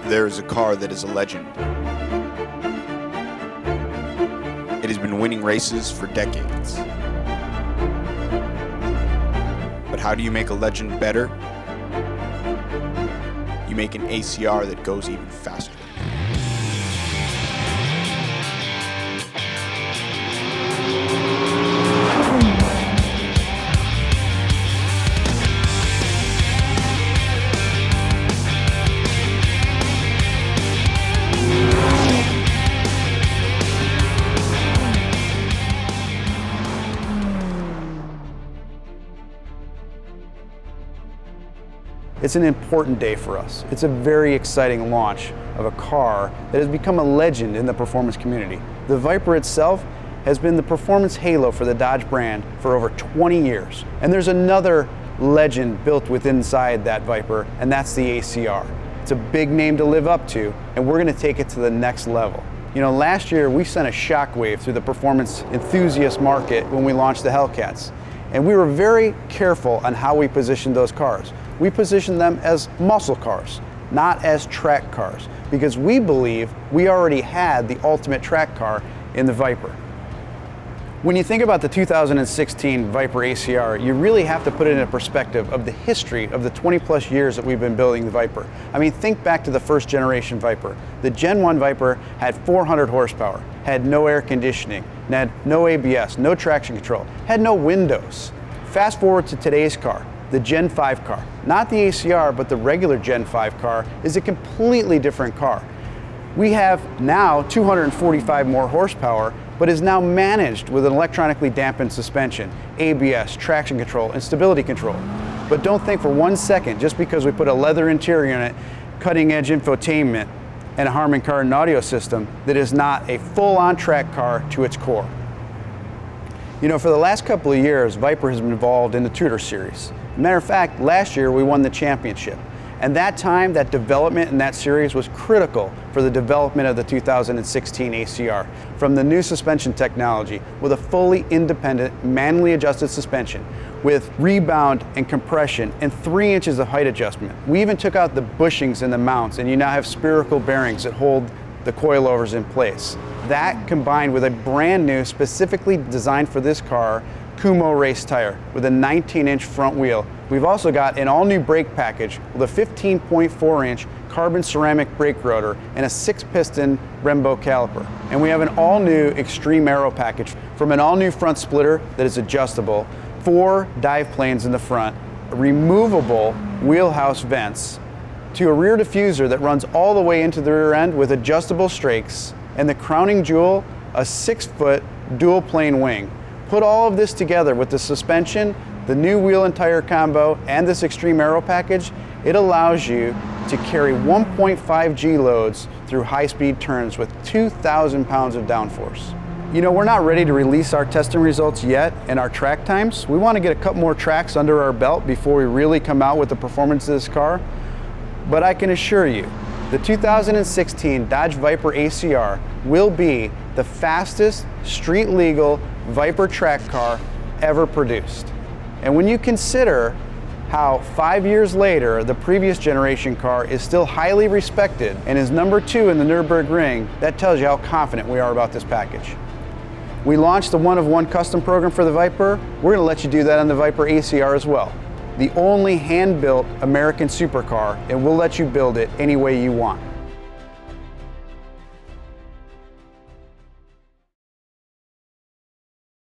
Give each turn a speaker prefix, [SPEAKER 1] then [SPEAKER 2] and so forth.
[SPEAKER 1] There is a car that is a legend. It has been winning races for decades. But how do you make a legend better? You make an ACR that goes even faster.
[SPEAKER 2] It's an important day for us. It's a very exciting launch of a car that has become a legend in the performance community. The Viper itself has been the performance halo for the Dodge brand for over 20 years. And there's another legend built inside that Viper, and that's the ACR. It's a big name to live up to, and we're going to take it to the next level. You know, last year we sent a shockwave through the performance enthusiast market when we launched the Hellcats. And we were very careful on how we positioned those cars. We positioned them as muscle cars, not as track cars, because we believe we already had the ultimate track car in the Viper. When you think about the 2016 Viper ACR, you really have to put it in a perspective of the history of the 20+ years that we've been building the Viper. I mean, think back to the first generation Viper. The Gen 1 Viper had 400 horsepower, had no air conditioning, had no ABS, no traction control, had no windows. Fast forward to today's car, the Gen 5 car. Not the ACR, but the regular Gen 5 car is a completely different car. We have now 245 more horsepower, but is now managed with an electronically dampened suspension, ABS, traction control, and stability control. But don't think for 1 second, just because we put a leather interior in it, cutting-edge infotainment, and a Harman Kardon audio system, that is not a full-on track car to its core. You know, for the last couple of years, Viper has been involved in the Tudor series. Matter of fact, last year we won the championship. And that time, that development in that series was critical for the development of the 2016 ACR. From the new suspension technology with a fully independent, manually adjusted suspension with rebound and compression and 3 inches of height adjustment. We even took out the bushings in the mounts, and you now have spherical bearings that hold the coilovers in place. That combined with a brand new, specifically designed for this car, Kumo race tire with a 19-inch front wheel. We've also got an all-new brake package with a 15.4-inch carbon ceramic brake rotor and a 6-piston Brembo caliper. And we have an all-new extreme aero package, from an all-new front splitter that is adjustable, 4 dive planes in the front, removable wheelhouse vents, to a rear diffuser that runs all the way into the rear end with adjustable strakes, and the crowning jewel, a 6-foot dual plane wing. Put all of this together with the suspension, the new wheel and tire combo, and this extreme aero package, it allows you to carry 1.5 G loads through high-speed turns with 2,000 pounds of downforce. You know, we're not ready to release our testing results yet and our track times. We want to get a couple more tracks under our belt before we really come out with the performance of this car. But I can assure you, the 2016 Dodge Viper ACR will be the fastest street-legal Viper track car ever produced. And when you consider how 5 years later, the previous generation car is still highly respected and is #2 in the Nürburgring, that tells you how confident we are about this package. We launched the one-of-one custom program for the Viper. We're going to let you do that on the Viper ACR as well. The only hand-built American supercar, and we'll let you build it any way you want.